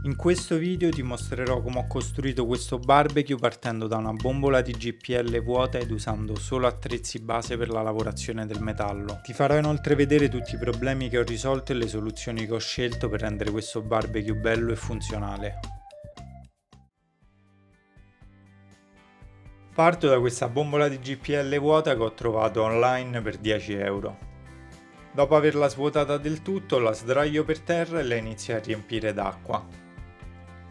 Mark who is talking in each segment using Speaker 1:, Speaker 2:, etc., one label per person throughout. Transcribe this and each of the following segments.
Speaker 1: In questo video ti mostrerò come ho costruito questo barbecue partendo da una bombola di GPL vuota ed usando solo attrezzi base per la lavorazione del metallo. Ti farò inoltre vedere tutti i problemi che ho risolto e le soluzioni che ho scelto per rendere questo barbecue bello e funzionale. Parto da questa bombola di GPL vuota che ho trovato online per 10 euro. Dopo averla svuotata del tutto la sdraio per terra e la inizio a riempire d'acqua.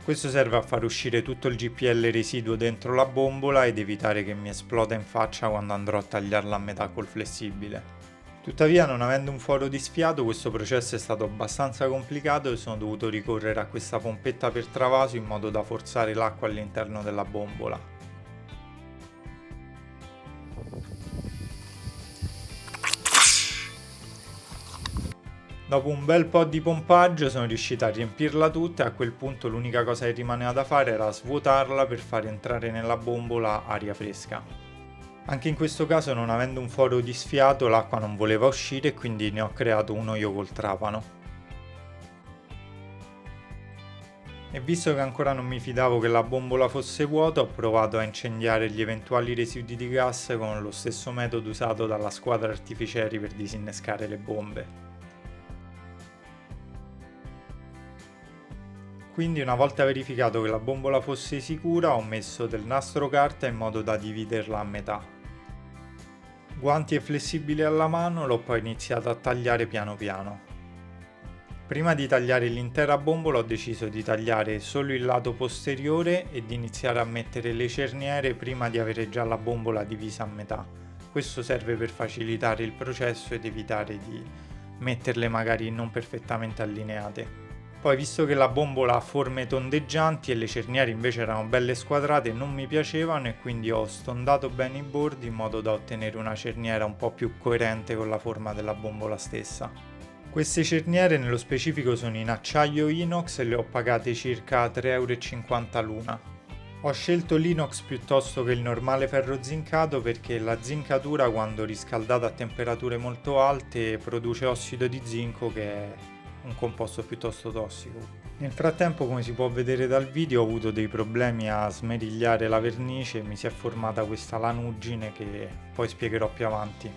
Speaker 1: Questo serve a far uscire tutto il GPL residuo dentro la bombola ed evitare che mi esploda in faccia quando andrò a tagliarla a metà col flessibile. Tuttavia, non avendo un foro di sfiato, questo processo è stato abbastanza complicato e sono dovuto ricorrere a questa pompetta per travaso in modo da forzare l'acqua all'interno della bombola. Dopo un bel po' di pompaggio sono riuscito a riempirla tutta e a quel punto l'unica cosa che rimaneva da fare era svuotarla per far entrare nella bombola aria fresca. Anche in questo caso, non avendo un foro di sfiato, l'acqua non voleva uscire e quindi ne ho creato uno io col trapano. E visto che ancora non mi fidavo che la bombola fosse vuota, ho provato a incendiare gli eventuali residui di gas con lo stesso metodo usato dalla squadra artificieri per disinnescare le bombe. Quindi, una volta verificato che la bombola fosse sicura, ho messo del nastro carta in modo da dividerla a metà. Guanti e flessibili alla mano, l'ho poi iniziato a tagliare piano piano. Prima di tagliare l'intera bombola ho deciso di tagliare solo il lato posteriore e di iniziare a mettere le cerniere prima di avere già la bombola divisa a metà. Questo serve per facilitare il processo ed evitare di metterle magari non perfettamente allineate. Poi, visto che la bombola ha forme tondeggianti e le cerniere invece erano belle squadrate, non mi piacevano e quindi ho stondato bene i bordi in modo da ottenere una cerniera un po' più coerente con la forma della bombola stessa. Queste cerniere nello specifico sono in acciaio inox e le ho pagate circa 3,50 euro l'una. Ho scelto l'inox piuttosto che il normale ferro zincato perché la zincatura, quando riscaldata a temperature molto alte, produce ossido di zinco, che è un composto piuttosto tossico. Nel frattempo, come si può vedere dal video, ho avuto dei problemi a smerigliare la vernice e mi si è formata questa lanugine che poi spiegherò più avanti.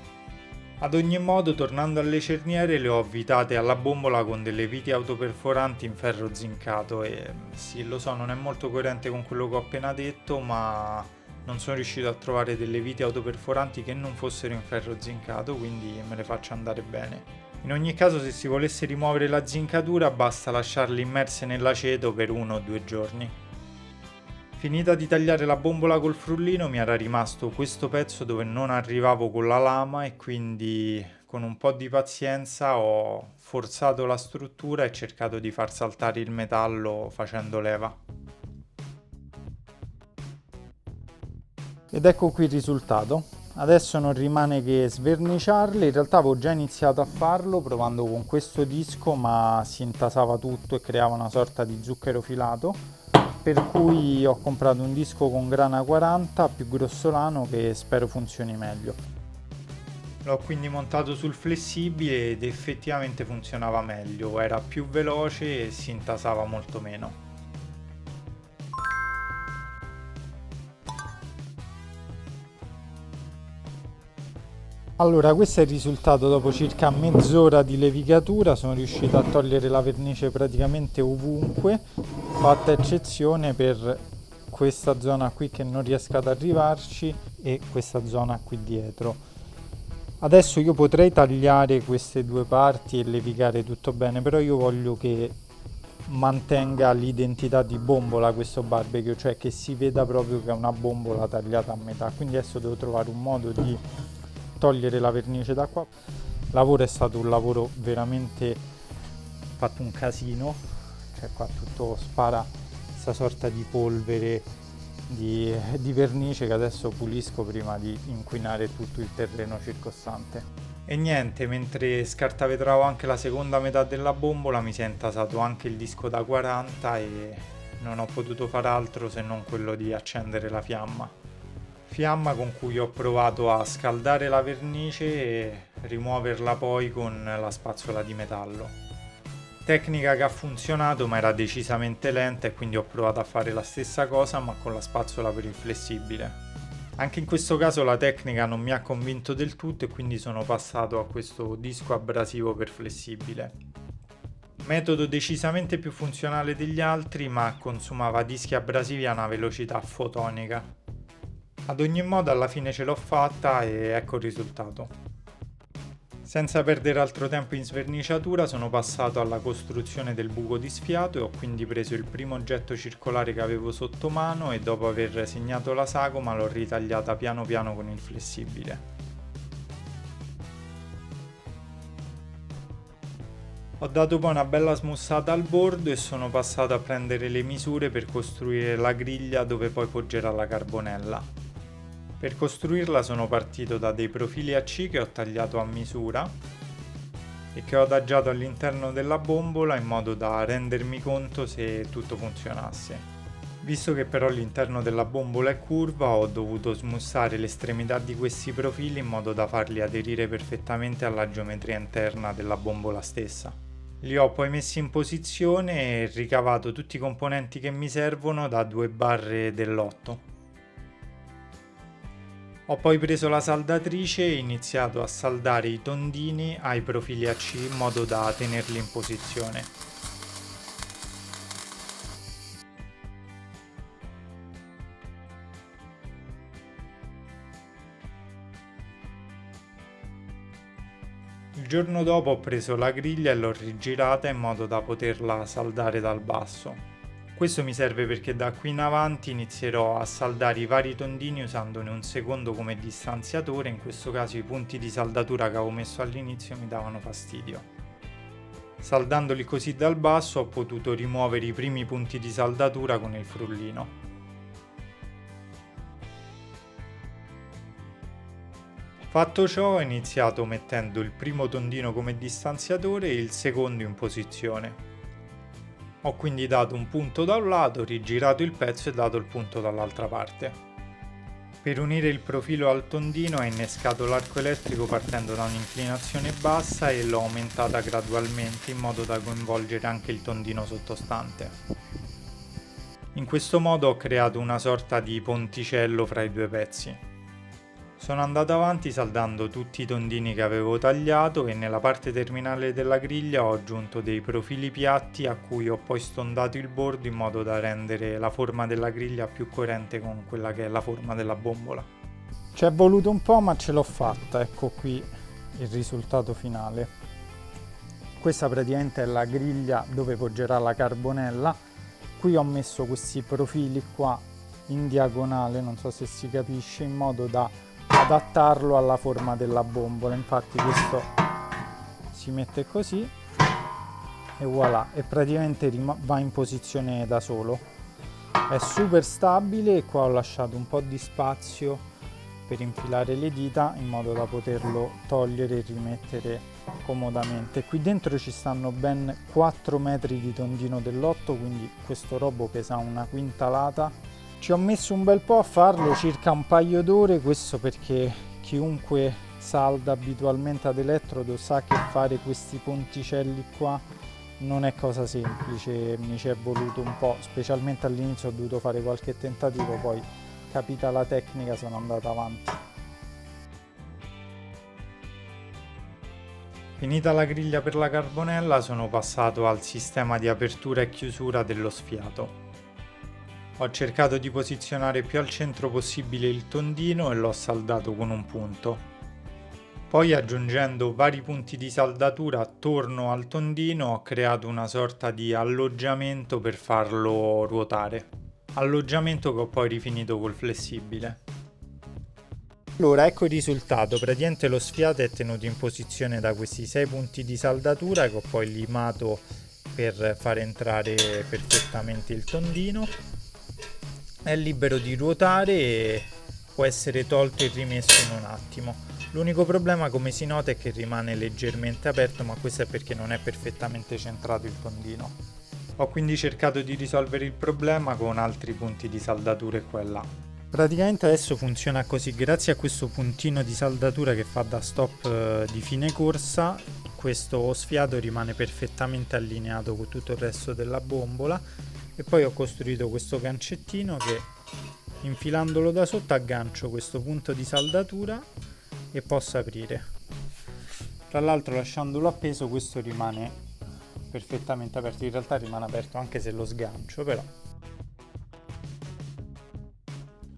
Speaker 1: Ad ogni modo, tornando alle cerniere, le ho avvitate alla bombola con delle viti autoperforanti in ferro zincato e sì, lo so, non è molto coerente con quello che ho appena detto, ma non sono riuscito a trovare delle viti autoperforanti che non fossero in ferro zincato, quindi me le faccio andare bene. In ogni caso, se si volesse rimuovere la zincatura, basta lasciarle immerse nell'aceto per 1 o 2 giorni. Finita di tagliare la bombola col frullino, mi era rimasto questo pezzo dove non arrivavo con la lama e quindi, con un po' di pazienza, ho forzato la struttura e cercato di far saltare il metallo facendo leva. Ed ecco qui il risultato. Adesso non rimane che sverniciarle. In realtà avevo già iniziato a farlo provando con questo disco, ma si intasava tutto e creava una sorta di zucchero filato, per cui ho comprato un disco con grana 40 più grossolano che spero funzioni meglio. L'ho quindi montato sul flessibile ed effettivamente funzionava meglio, era più veloce e si intasava molto meno. Allora, questo è il risultato dopo circa mezz'ora di levigatura. Sono riuscito a togliere la vernice praticamente ovunque, fatta eccezione per questa zona qui che non riesco ad arrivarci e questa zona qui dietro. Adesso io potrei tagliare queste due parti e levigare tutto bene, però io voglio che mantenga l'identità di bombola questo barbecue, cioè che si veda proprio che è una bombola tagliata a metà. Quindi adesso devo trovare un modo di togliere la vernice da qua. Il lavoro è stato un lavoro veramente fatto un casino, cioè qua tutto spara questa sorta di polvere di vernice che adesso pulisco prima di inquinare tutto il terreno circostante. E niente, mentre scartavetravo anche la seconda metà della bombola mi si è intasato anche il disco da 40 e non ho potuto fare altro se non quello di accendere la fiamma con cui ho provato a scaldare la vernice e rimuoverla poi con la spazzola di metallo. Tecnica che ha funzionato ma era decisamente lenta e quindi ho provato a fare la stessa cosa ma con la spazzola per il flessibile. Anche in questo caso la tecnica non mi ha convinto del tutto e quindi sono passato a questo disco abrasivo per flessibile. Metodo decisamente più funzionale degli altri ma consumava dischi abrasivi a una velocità fotonica. Ad ogni modo alla fine ce l'ho fatta e ecco il risultato. Senza perdere altro tempo in sverniciatura sono passato alla costruzione del buco di sfiato e ho quindi preso il primo oggetto circolare che avevo sotto mano e dopo aver segnato la sagoma l'ho ritagliata piano piano con il flessibile. Ho dato poi una bella smussata al bordo e sono passato a prendere le misure per costruire la griglia dove poi poggerà la carbonella. Per costruirla sono partito da dei profili a C che ho tagliato a misura e che ho adagiato all'interno della bombola in modo da rendermi conto se tutto funzionasse. Visto che però l'interno della bombola è curva, ho dovuto smussare l'estremità di questi profili in modo da farli aderire perfettamente alla geometria interna della bombola stessa. Li ho poi messi in posizione e ricavato tutti i componenti che mi servono da 2 barre dell'8. Ho poi preso la saldatrice e iniziato a saldare i tondini ai profili a C in modo da tenerli in posizione. Il giorno dopo ho preso la griglia e l'ho rigirata in modo da poterla saldare dal basso. Questo mi serve perché da qui in avanti inizierò a saldare i vari tondini usandone un secondo come distanziatore, in questo caso i punti di saldatura che avevo messo all'inizio mi davano fastidio. Saldandoli così dal basso ho potuto rimuovere i primi punti di saldatura con il frullino. Fatto ciò ho iniziato mettendo il primo tondino come distanziatore e il secondo in posizione. Ho quindi dato un punto da un lato, rigirato il pezzo e dato il punto dall'altra parte. Per unire il profilo al tondino ho innescato l'arco elettrico partendo da un'inclinazione bassa e l'ho aumentata gradualmente in modo da coinvolgere anche il tondino sottostante. In questo modo ho creato una sorta di ponticello fra i due pezzi. Sono andato avanti saldando tutti i tondini che avevo tagliato e nella parte terminale della griglia ho aggiunto dei profili piatti a cui ho poi stondato il bordo in modo da rendere la forma della griglia più coerente con quella che è la forma della bombola. Ci è voluto un po' ma ce l'ho fatta, ecco qui il risultato finale. Questa praticamente è la griglia dove poggerà la carbonella. Qui ho messo questi profili qua in diagonale, non so se si capisce, in modo da adattarlo alla forma della bombola. Infatti questo si mette così e voilà, e praticamente va in posizione da solo. È super stabile e qua ho lasciato un po' di spazio per infilare le dita in modo da poterlo togliere e rimettere comodamente. Qui dentro ci stanno ben 4 metri di tondino dell'8, quindi questo robo pesa una quintalata. Ci ho messo un bel po' a farlo, circa un paio d'ore, questo perché chiunque salda abitualmente ad elettrodo sa che fare questi ponticelli qua non è cosa semplice, mi ci è voluto un po', specialmente all'inizio ho dovuto fare qualche tentativo, poi capita la tecnica sono andato avanti. Finita la griglia per la carbonella sono passato al sistema di apertura e chiusura dello sfiato. Ho cercato di posizionare più al centro possibile il tondino e l'ho saldato con un punto. Poi aggiungendo vari punti di saldatura attorno al tondino ho creato una sorta di alloggiamento per farlo ruotare. Alloggiamento che ho poi rifinito col flessibile. Allora ecco il risultato, praticamente lo sfiato è tenuto in posizione da questi 6 punti di saldatura che ho poi limato per far entrare perfettamente il tondino. È libero di ruotare e può essere tolto e rimesso in un attimo. L'unico problema, come si nota, è che rimane leggermente aperto, ma questo è perché non è perfettamente centrato il tondino. Ho quindi cercato di risolvere il problema con altri punti di saldature qua e là. Praticamente adesso funziona così: grazie a questo puntino di saldatura che fa da stop di fine corsa, questo sfiato rimane perfettamente allineato con tutto il resto della bombola. E poi ho costruito questo gancettino che, infilandolo da sotto, aggancio questo punto di saldatura e posso aprire. Tra l'altro, lasciandolo appeso, questo rimane perfettamente aperto. In realtà rimane aperto anche se lo sgancio, però.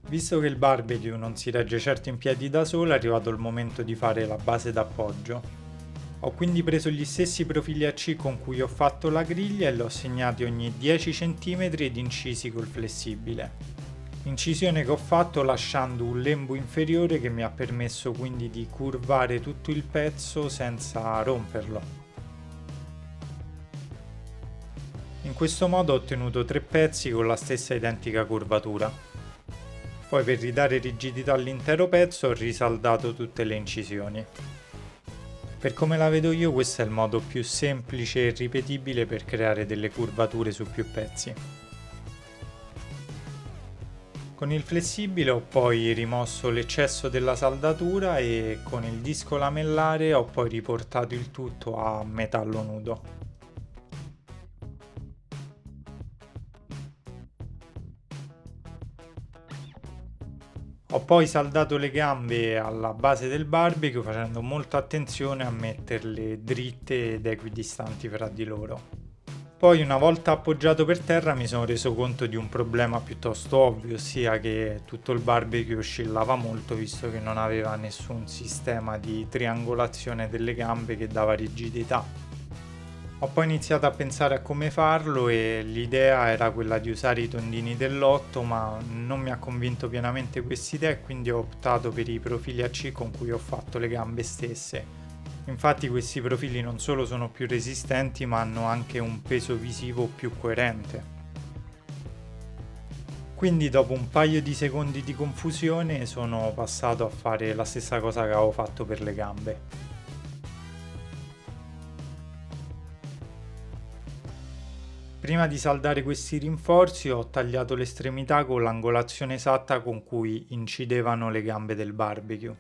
Speaker 1: Visto che il barbecue non si regge certo in piedi da solo, è arrivato il momento di fare la base d'appoggio. Ho quindi preso gli stessi profili AC con cui ho fatto la griglia e li ho segnati ogni 10 cm ed incisi col flessibile. Incisione che ho fatto lasciando un lembo inferiore che mi ha permesso quindi di curvare tutto il pezzo senza romperlo. In questo modo ho ottenuto 3 pezzi con la stessa identica curvatura. Poi, per ridare rigidità all'intero pezzo, ho risaldato tutte le incisioni. Per come la vedo io, questo è il modo più semplice e ripetibile per creare delle curvature su più pezzi. Con il flessibile ho poi rimosso l'eccesso della saldatura e con il disco lamellare ho poi riportato il tutto a metallo nudo. Ho poi saldato le gambe alla base del barbecue facendo molta attenzione a metterle dritte ed equidistanti fra di loro. Poi, una volta appoggiato per terra, mi sono reso conto di un problema piuttosto ovvio, ossia che tutto il barbecue oscillava molto visto che non aveva nessun sistema di triangolazione delle gambe che dava rigidità. Ho poi iniziato a pensare a come farlo e l'idea era quella di usare i tondini dell'8, ma non mi ha convinto pienamente quest'idea e quindi ho optato per i profili AC con cui ho fatto le gambe stesse. Infatti questi profili non solo sono più resistenti, ma hanno anche un peso visivo più coerente. Quindi dopo un paio di secondi di confusione sono passato a fare la stessa cosa che avevo fatto per le gambe. Prima di saldare questi rinforzi ho tagliato l'estremità con l'angolazione esatta con cui incidevano le gambe del barbecue.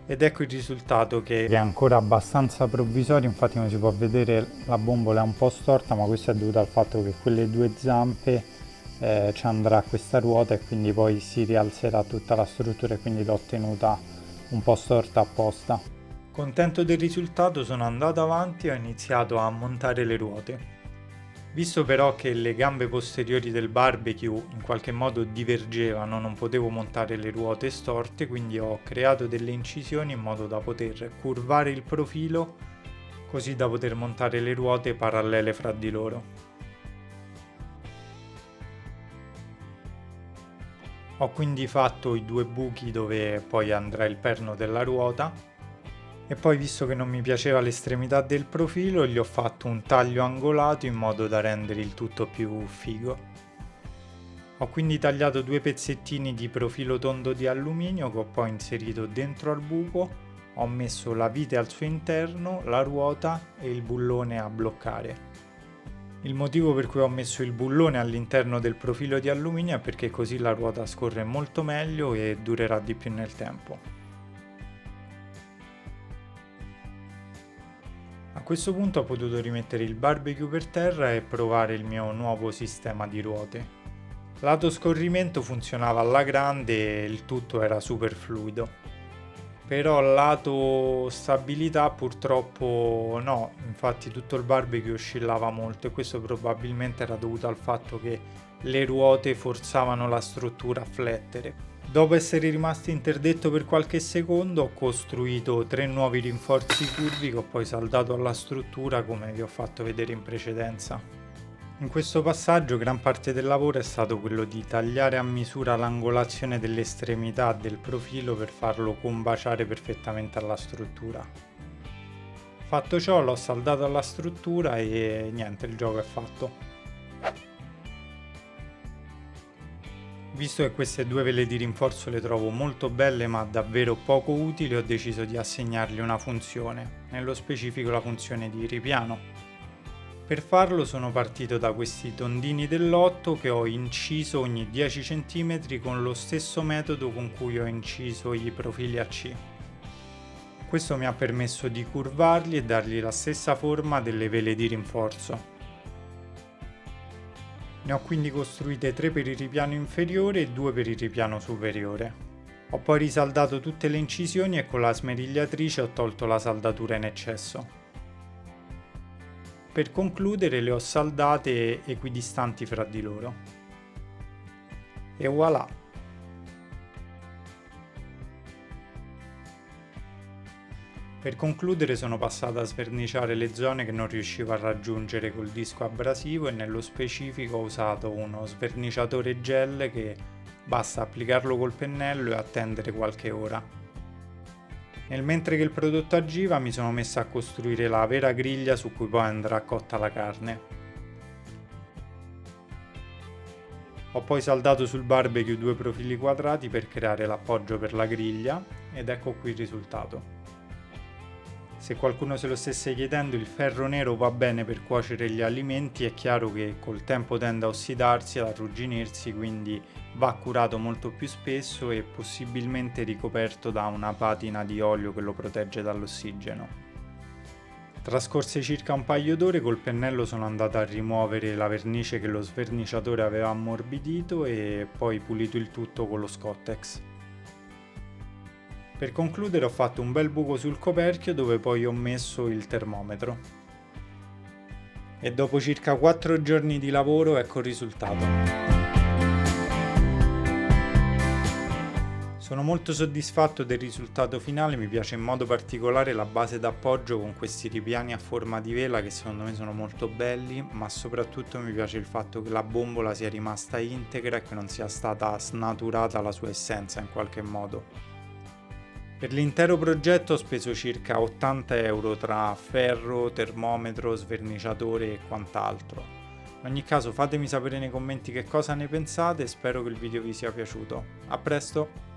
Speaker 1: Ed ecco il risultato, che è ancora abbastanza provvisorio. Infatti, come si può vedere, la bombola è un po' storta, ma questo è dovuto al fatto che quelle due zampe ci andrà questa ruota e quindi poi si rialzerà tutta la struttura e quindi l'ho tenuta un po' storta apposta. Contento del risultato, sono andato avanti e ho iniziato a montare le ruote. Visto però che le gambe posteriori del barbecue in qualche modo divergevano, non potevo montare le ruote storte, quindi ho creato delle incisioni in modo da poter curvare il profilo, così da poter montare le ruote parallele fra di loro. Ho quindi fatto i 2 buchi dove poi andrà il perno della ruota e poi, visto che non mi piaceva l'estremità del profilo, gli ho fatto un taglio angolato in modo da rendere il tutto più figo. Ho quindi tagliato 2 pezzettini di profilo tondo di alluminio che ho poi inserito dentro al buco, ho messo la vite al suo interno, la ruota e il bullone a bloccare. Il motivo per cui ho messo il bullone all'interno del profilo di alluminio è perché così la ruota scorre molto meglio e durerà di più nel tempo. A questo punto ho potuto rimettere il barbecue per terra e provare il mio nuovo sistema di ruote. Lato scorrimento funzionava alla grande e il tutto era super fluido. Però lato stabilità purtroppo no, infatti tutto il barbecue oscillava molto e questo probabilmente era dovuto al fatto che le ruote forzavano la struttura a flettere. Dopo essere rimasti interdetto per qualche secondo, ho costruito 3 nuovi rinforzi curvi che ho poi saldato alla struttura, come vi ho fatto vedere in precedenza. In questo passaggio gran parte del lavoro è stato quello di tagliare a misura l'angolazione dell'estremità del profilo per farlo combaciare perfettamente alla struttura. Fatto ciò, l'ho saldato alla struttura e niente, il gioco è fatto. Visto che queste due vele di rinforzo le trovo molto belle ma davvero poco utili, ho deciso di assegnargli una funzione, nello specifico la funzione di ripiano. Per farlo sono partito da questi tondini dell'8 che ho inciso ogni 10 cm con lo stesso metodo con cui ho inciso i profili AC. Questo mi ha permesso di curvarli e dargli la stessa forma delle vele di rinforzo. Ne ho quindi costruite 3 per il ripiano inferiore e 2 per il ripiano superiore. Ho poi risaldato tutte le incisioni e con la smerigliatrice ho tolto la saldatura in eccesso. Per concludere le ho saldate equidistanti fra di loro. E voilà! Per concludere sono passato a sverniciare le zone che non riuscivo a raggiungere col disco abrasivo e nello specifico ho usato uno sverniciatore gel che basta applicarlo col pennello e attendere qualche ora. Nel mentre che il prodotto agiva mi sono messo a costruire la vera griglia su cui poi andrà cotta la carne. Ho poi saldato sul barbecue 2 profili quadrati per creare l'appoggio per la griglia ed ecco qui il risultato. Se qualcuno se lo stesse chiedendo, il ferro nero va bene per cuocere gli alimenti, è chiaro che col tempo tende a ossidarsi, ad arrugginirsi, quindi va curato molto più spesso e possibilmente ricoperto da una patina di olio che lo protegge dall'ossigeno. Trascorse circa un paio d'ore, col pennello sono andato a rimuovere la vernice che lo sverniciatore aveva ammorbidito e poi pulito il tutto con lo Scottex. Per concludere ho fatto un bel buco sul coperchio dove poi ho messo il termometro. E dopo circa 4 giorni di lavoro ecco il risultato. Sono molto soddisfatto del risultato finale, mi piace in modo particolare la base d'appoggio con questi ripiani a forma di vela che secondo me sono molto belli, ma soprattutto mi piace il fatto che la bombola sia rimasta integra e che non sia stata snaturata la sua essenza in qualche modo. Per l'intero progetto ho speso circa 80 euro tra ferro, termometro, sverniciatore e quant'altro. In ogni caso fatemi sapere nei commenti che cosa ne pensate e spero che il video vi sia piaciuto. A presto!